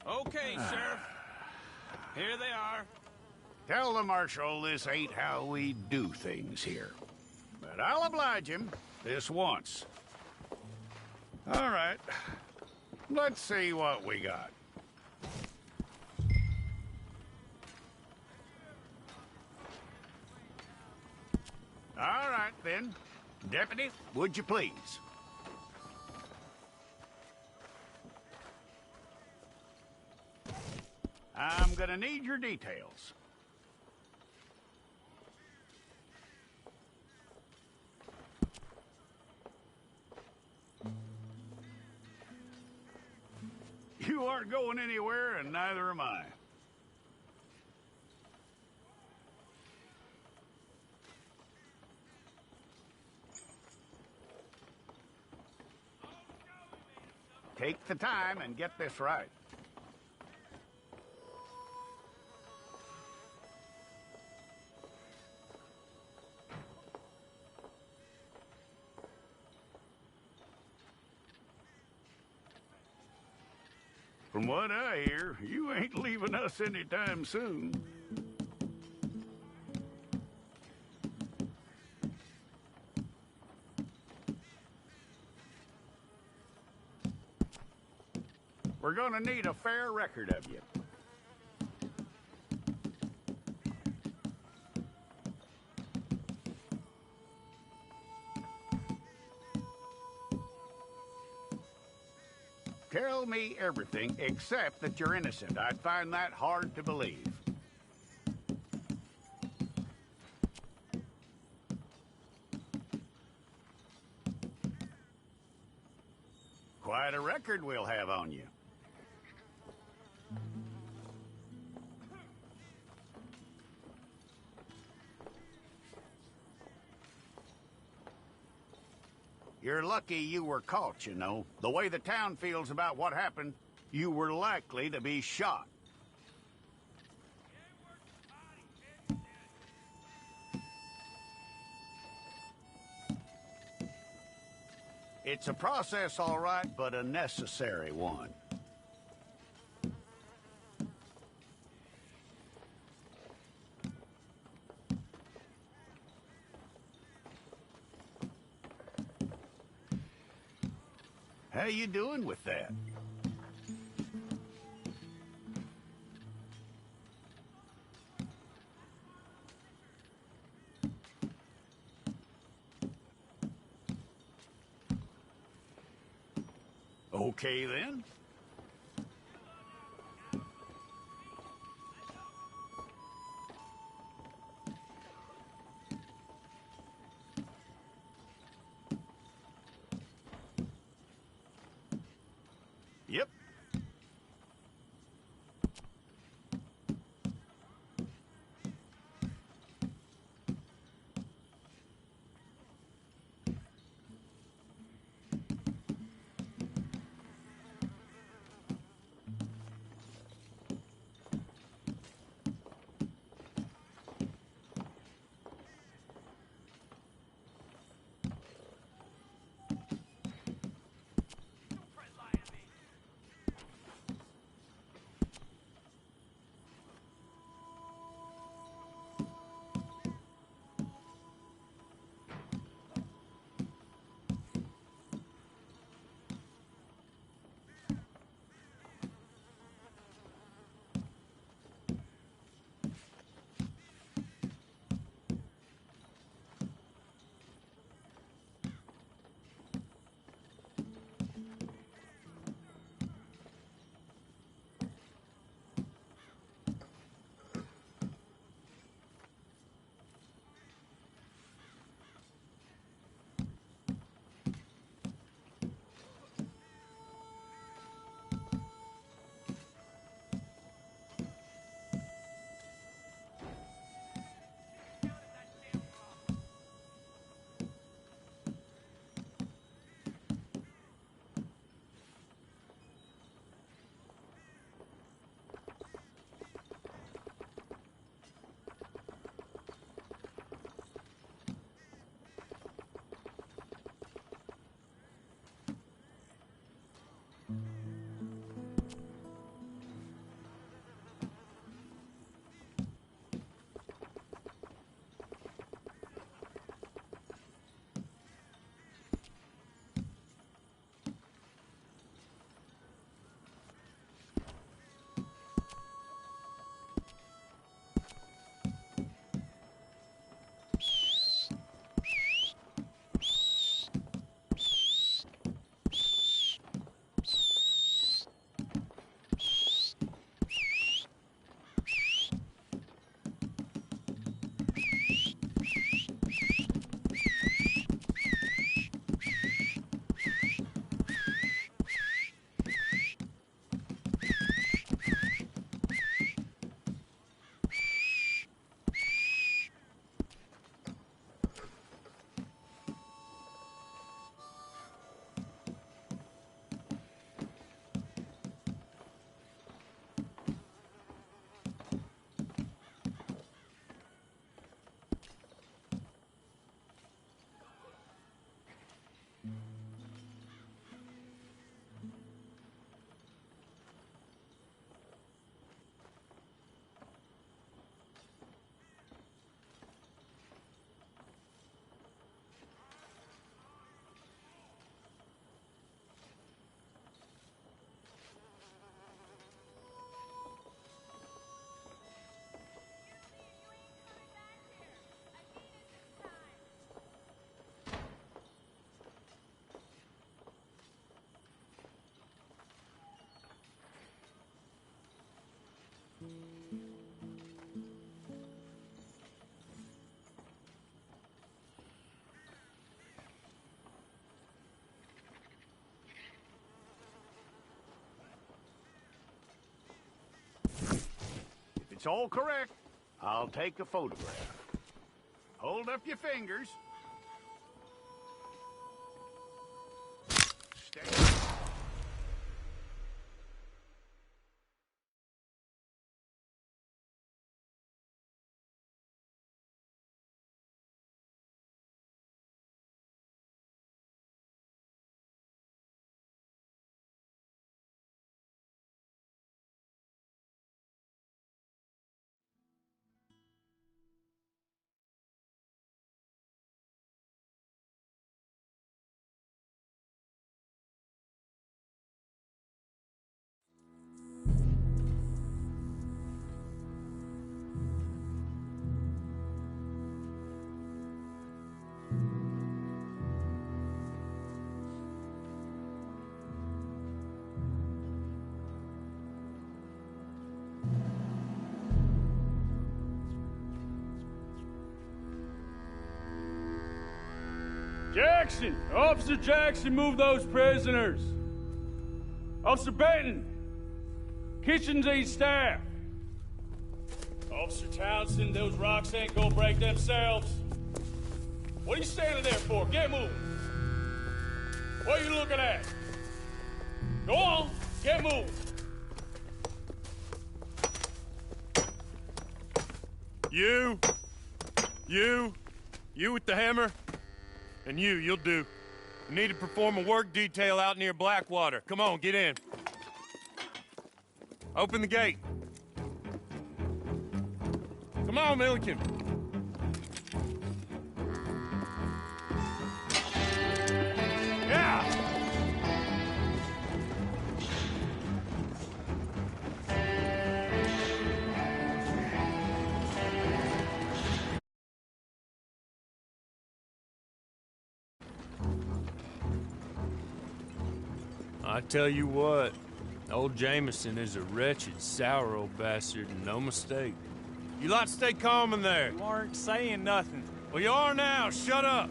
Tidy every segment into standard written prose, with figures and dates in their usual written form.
Okay, Sheriff. Here they are. Tell the Marshal this ain't how we do things here. But I'll oblige him this once. All right. Let's see what we got. All right, then. Deputy, would you please? I'm gonna need your details. You aren't going anywhere, and neither am I. Take the time and get this right. From what I hear, you ain't leaving us anytime soon. We're gonna need a fair record of you. Tell me everything except that you're innocent. I'd find that hard to believe. Quite a record we'll have on you. You're lucky you were caught, you know. The way the town feels about what happened, you were likely to be shot. It's a process, all right, but a necessary one. How you doing with that? Okay, then. Yep. It's all correct. I'll take a photograph. Hold up your fingers. Stay. Jackson! Officer Jackson, move those prisoners! Officer Benton! Kitchens ain't staff! Officer Townsend, those rocks ain't gonna break themselves. What are you standing there for? Get moving! What are you looking at? Go on, get moving! You with the hammer? And you'll do. You need to perform a work detail out near Blackwater. Come on, get in. Open the gate. Come on, Milliken. Yeah! I tell you what, old Jameson is a wretched, sour old bastard, and no mistake. You lot stay calm in there. You aren't saying nothing. Well, you are now. Shut up.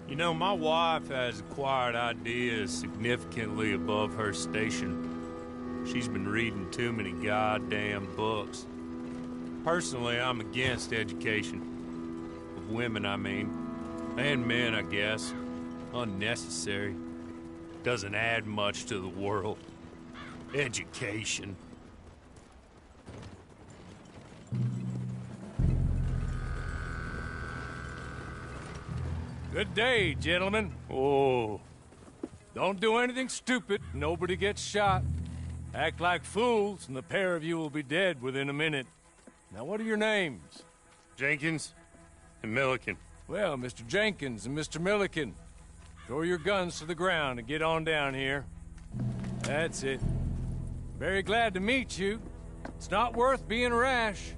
You know, my wife has acquired ideas significantly above her station. She's been reading too many goddamn books. Personally, I'm against education. Of women, I mean. And men, I guess. Unnecessary. Doesn't add much to the world. Education. Good day, gentlemen. Oh. Don't do anything stupid. Nobody gets shot. Act like fools, and the pair of you will be dead within a minute. Now, what are your names? Jenkins and Milliken. Well, Mr. Jenkins and Mr. Milliken, throw your guns to the ground and get on down here. That's it. Very glad to meet you. It's not worth being rash.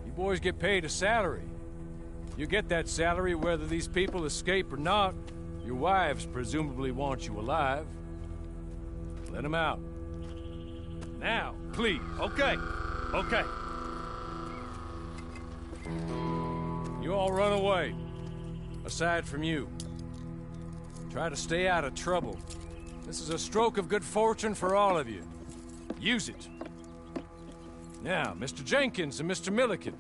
You boys get paid a salary. You get that salary whether these people escape or not. Your wives presumably want you alive. Let them out. Now, please. Okay. Okay. You all run away. Aside from you. Try to stay out of trouble. This is a stroke of good fortune for all of you. Use it. Now, Mr. Jenkins and Mr. Milliken,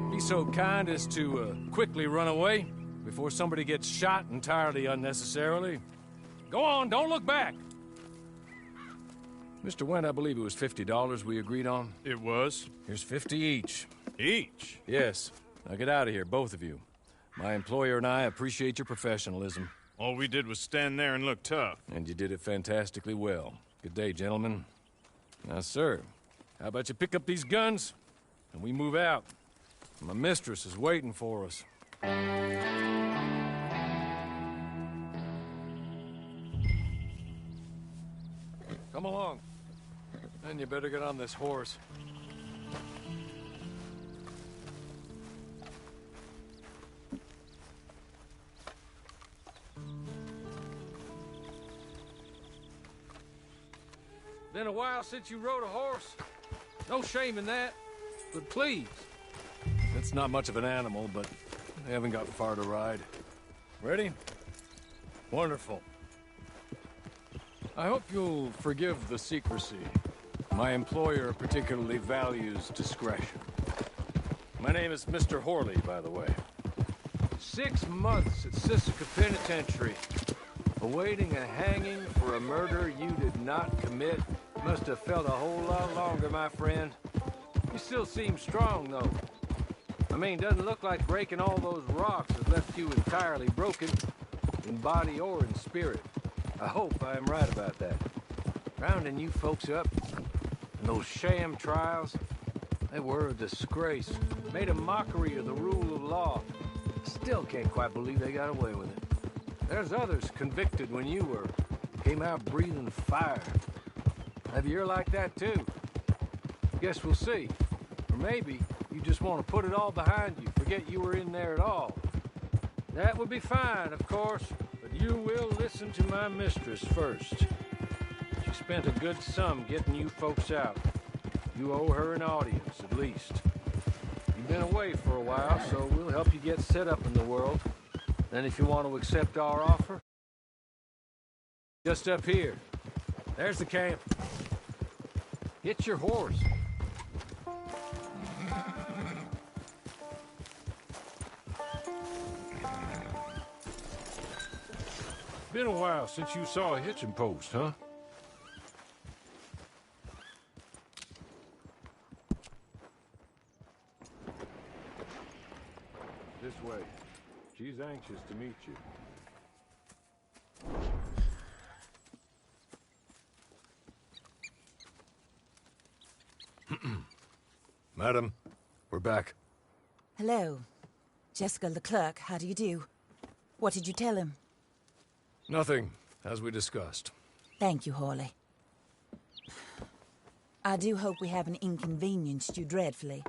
be so kind as to quickly run away before somebody gets shot entirely unnecessarily. Go on, don't look back. Mr. Wendt, I believe it was $50 we agreed on. It was. Here's 50 each. Each? Yes. Now get out of here, both of you. My employer and I appreciate your professionalism. All we did was stand there and look tough. And you did it fantastically well. Good day, gentlemen. Now, sir, how about you pick up these guns, and we move out? My mistress is waiting for us. Come along. Then you better get on this horse. Been a while since you rode a horse. No shame in that, but please. It's not much of an animal, but they haven't got far to ride. Ready? Wonderful. I hope you'll forgive the secrecy. My employer particularly values discretion. My name is Mr. Horley, by the way. 6 months at Sisika Penitentiary, awaiting a hanging for a murder you did not commit. Must have felt a whole lot longer, my friend. You still seem strong, though. I mean, doesn't look like breaking all those rocks has left you entirely broken, in body or in spirit. I hope I am right about that. Rounding you folks up, and those sham trials, they were a disgrace. Made a mockery of the rule of law. Still can't quite believe they got away with it. There's others convicted when you were. Came out breathing fire. Maybe you're like that too. Guess we'll see. Or maybe you just want to put it all behind you, forget you were in there at all. That would be fine, of course, but you will listen to my mistress first. She spent a good sum getting you folks out. You owe her an audience, at least. You've been away for a while, so we'll help you get set up in the world. Then if you want to accept our offer, just up here. There's the camp. Hit your horse. Been a while since you saw a hitching post, huh? This way. She's anxious to meet you. Madam, we're back. Hello. Jessica Leclerc, how do you do? What did you tell him? Nothing, as we discussed. Thank you, Horley. I do hope we haven't inconvenienced you dreadfully.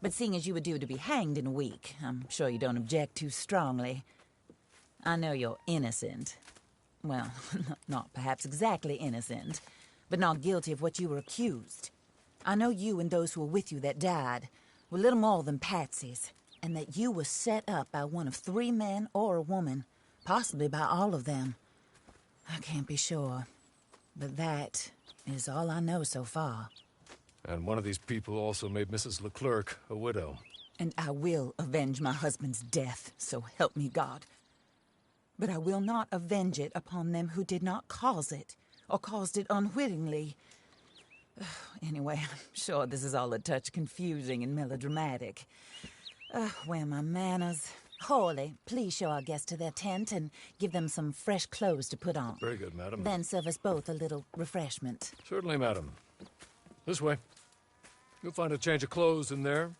But seeing as you were due to be hanged in a week, I'm sure you don't object too strongly. I know you're innocent. Well, not perhaps exactly innocent, but not guilty of what you were accused. I know you and those who were with you that died were little more than patsies, and that you were set up by one of 3 men or a woman, possibly by all of them. I can't be sure, but that is all I know so far. And one of these people also made Mrs. Leclerc a widow. And I will avenge my husband's death, so help me God. But I will not avenge it upon them who did not cause it, or caused it unwittingly. Anyway, I'm sure this is all a touch confusing and melodramatic. Where are my manners? Horley, please show our guests to their tent and give them some fresh clothes to put on. Very good, madam. Then serve us both a little refreshment. Certainly, madam. This way. You'll find a change of clothes in there,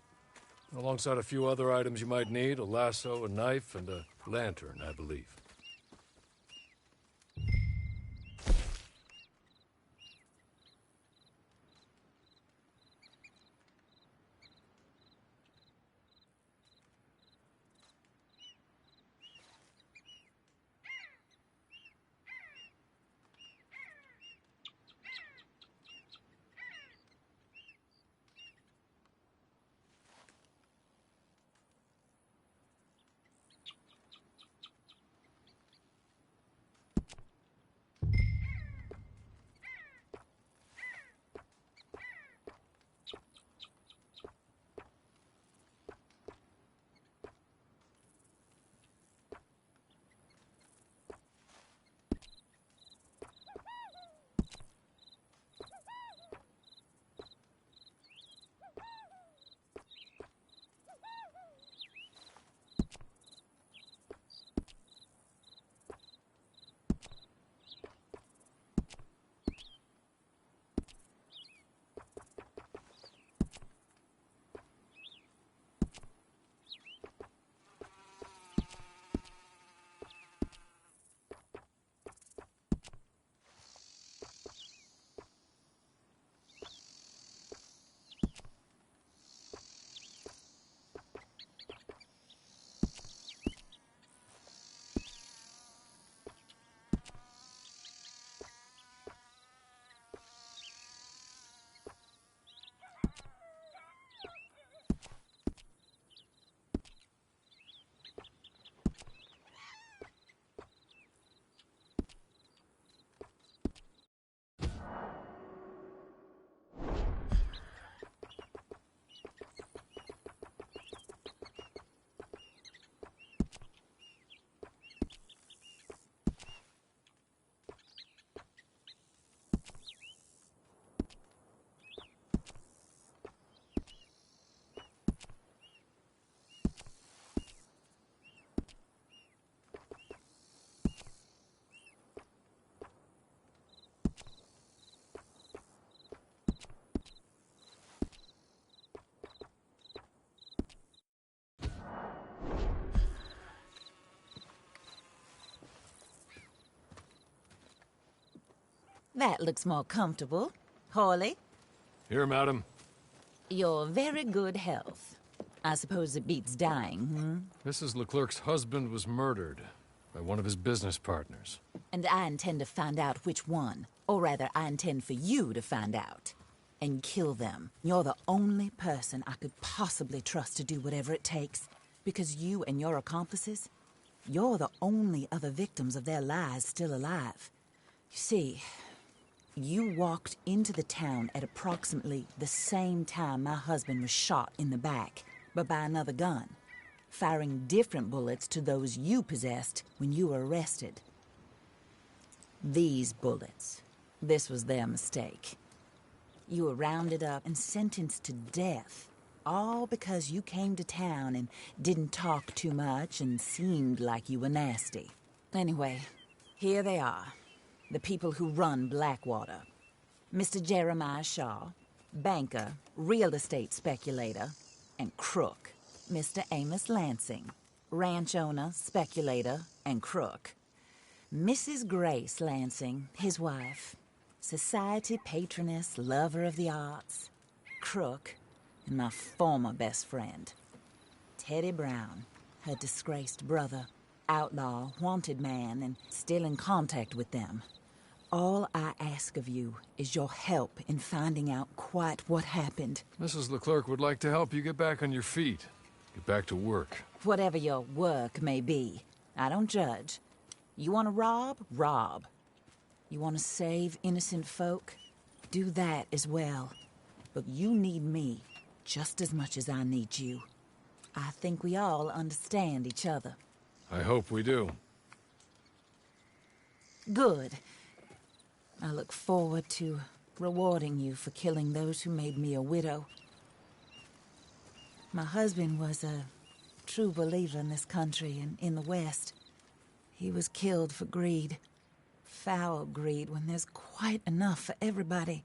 alongside a few other items you might need, a lasso, a knife, and a lantern, I believe. That looks more comfortable. Hawley, Here, madam. your very good health. I suppose it beats dying, Mrs. Leclerc's husband was murdered by one of his business partners. And I intend to find out which one. Or rather, I intend for you to find out. And kill them. You're the only person I could possibly trust to do whatever it takes. Because you and your accomplices, you're the only other victims of their lies still alive. You see, you walked into the town at approximately the same time my husband was shot in the back, but by another gun, firing different bullets to those you possessed when you were arrested. These bullets, this was their mistake. You were rounded up and sentenced to death, all because you came to town and didn't talk too much and seemed like you were nasty. Anyway, here they are, the people who run Blackwater. Mr. Jeremiah Shaw, banker, real estate speculator, and crook. Mr. Amos Lansing, ranch owner, speculator, and crook. Mrs. Grace Lansing, his wife, society patroness, lover of the arts, crook, and my former best friend. Teddy Brown, her disgraced brother, outlaw, wanted man, and still in contact with them. All I ask of you is your help in finding out quite what happened. Mrs. Leclerc would like to help you get back on your feet. Get back to work. Whatever your work may be, I don't judge. You want to rob? Rob. You want to save innocent folk? Do that as well. But you need me just as much as I need you. I think we all understand each other. I hope we do. Good. I look forward to rewarding you for killing those who made me a widow. My husband was a true believer in this country and in the West. He was killed for greed. Foul greed when there's quite enough for everybody.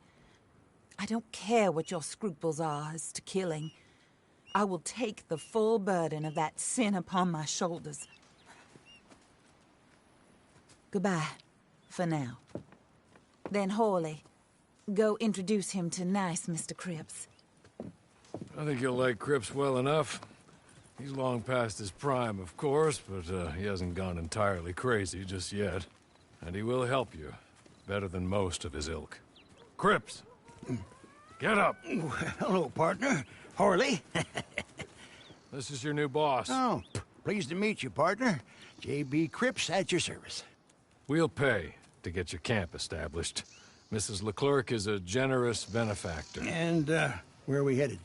I don't care what your scruples are as to killing. I will take the full burden of that sin upon my shoulders. Goodbye, for now. Then Hawley, go introduce him to nice Mr. Cripps. I think you'll like Cripps well enough. He's long past his prime, of course, but he hasn't gone entirely crazy just yet. And he will help you, better than most of his ilk. Cripps! Get up! Hello, partner. Harley. This is your new boss. Oh, pleased to meet you, partner. J.B. Cripps at your service. We'll pay to get your camp established. Mrs. Leclerc is a generous benefactor. And, where are we headed?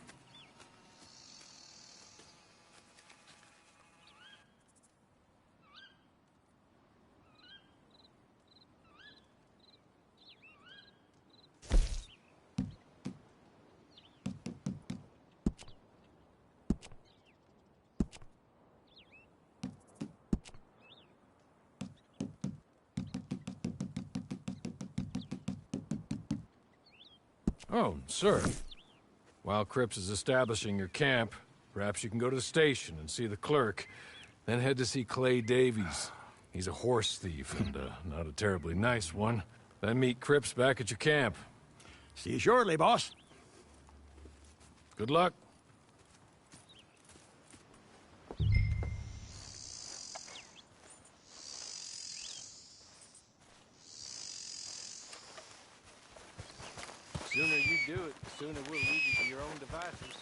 Oh, sir. While Cripps is establishing your camp, perhaps you can go to the station and see the clerk, then head to see Clay Davies. He's a horse thief, and not a terribly nice one. Then meet Cripps back at your camp. See you shortly, boss. Good luck. The sooner you do it, the sooner we'll leave you to your own devices.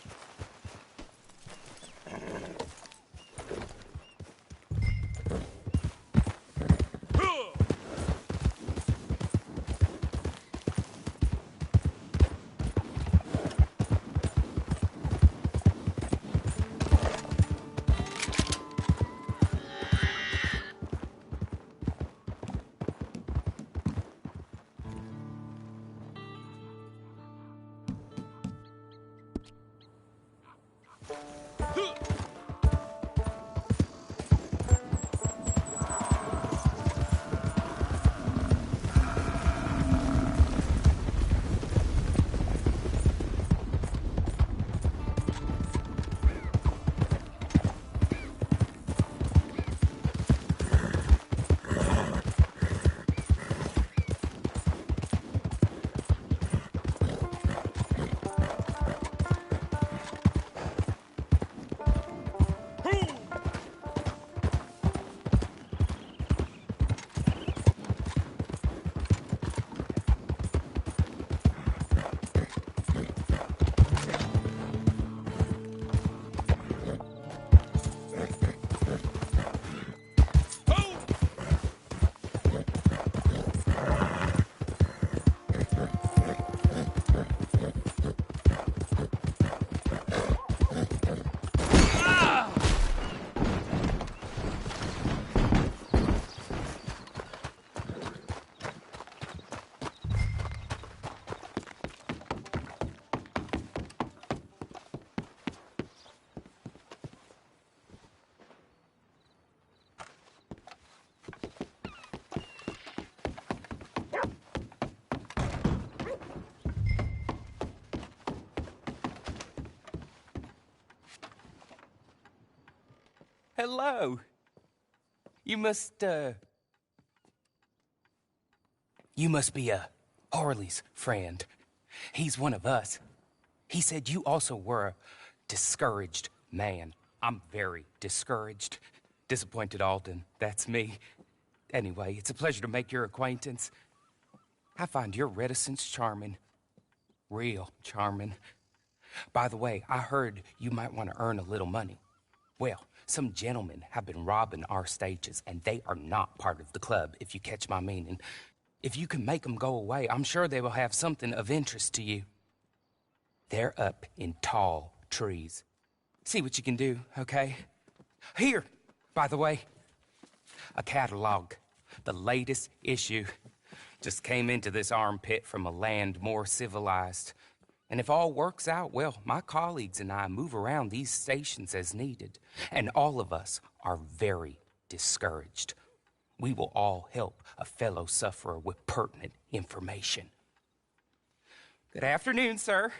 Hello. You must be Harley's friend. He's one of us. He said you also were a discouraged man. I'm very discouraged. Disappointed Alden, that's me. Anyway, it's a pleasure to make your acquaintance. I find your reticence charming. Real charming. By the way, I heard you might want to earn a little money. Well, some gentlemen have been robbing our stages, and they are not part of the club, if you catch my meaning. If you can make them go away, I'm sure they will have something of interest to you. They're up in tall trees. See what you can do, okay? Here, by the way, a catalog. The latest issue. Just came into this armpit from a land more civilized. And if all works out, well, my colleagues and I move around these stations as needed. And all of us are very discouraged. We will all help a fellow sufferer with pertinent information. Good afternoon, sir.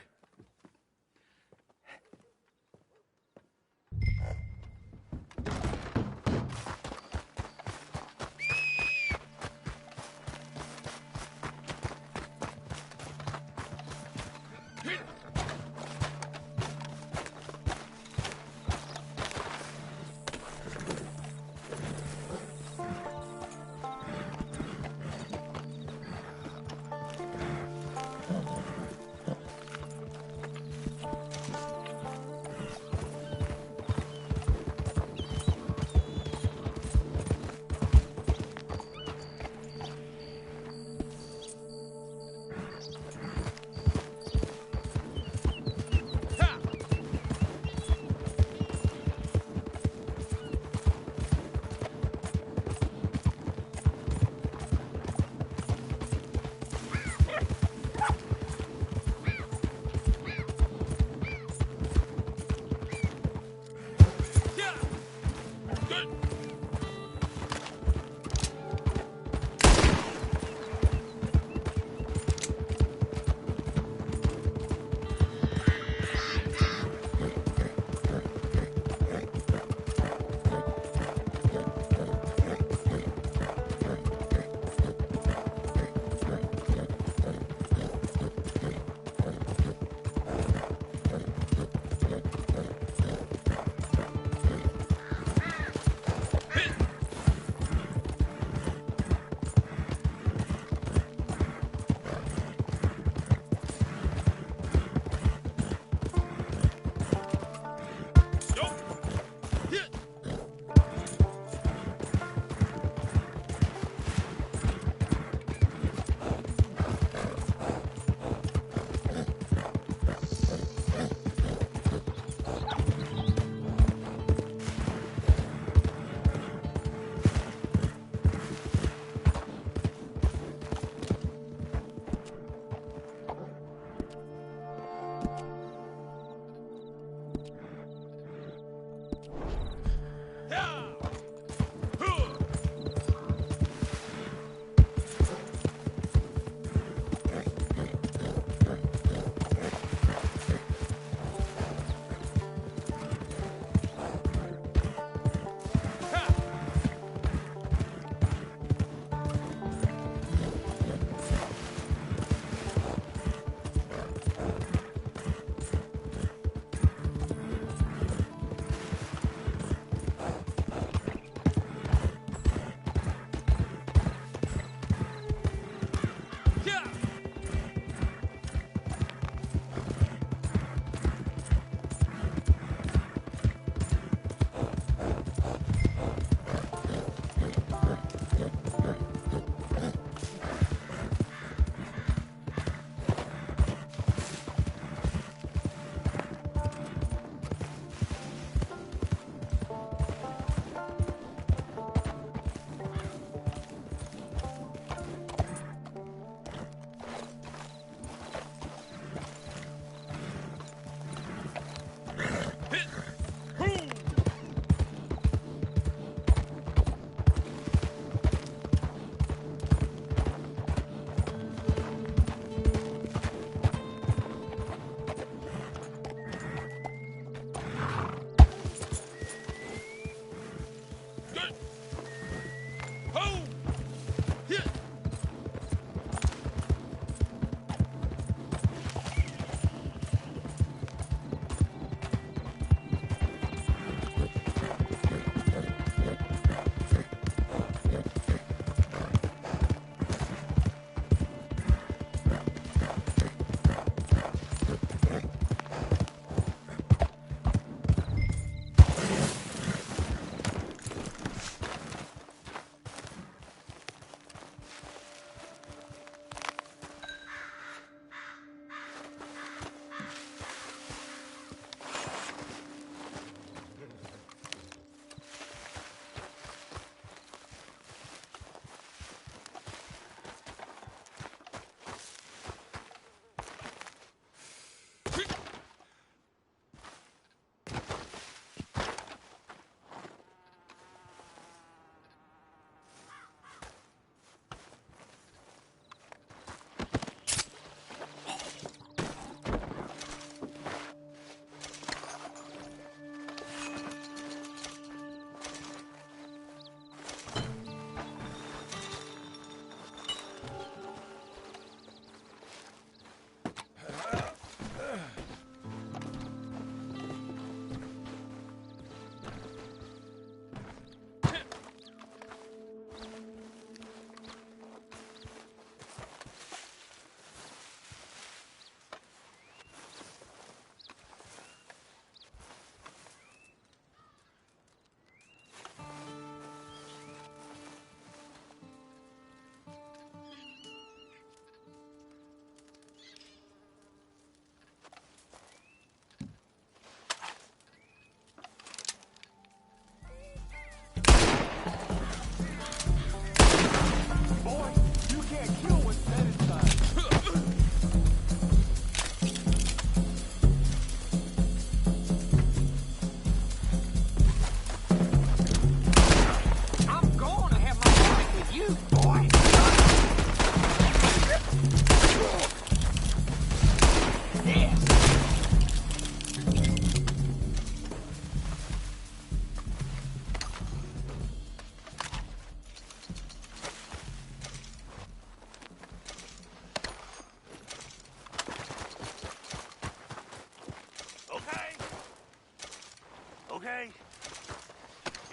okay?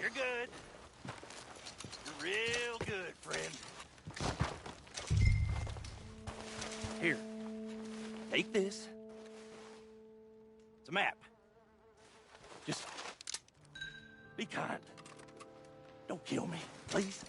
You're good. You're real good, friend. Here. Take this. It's a map. Just be kind. Don't kill me, please.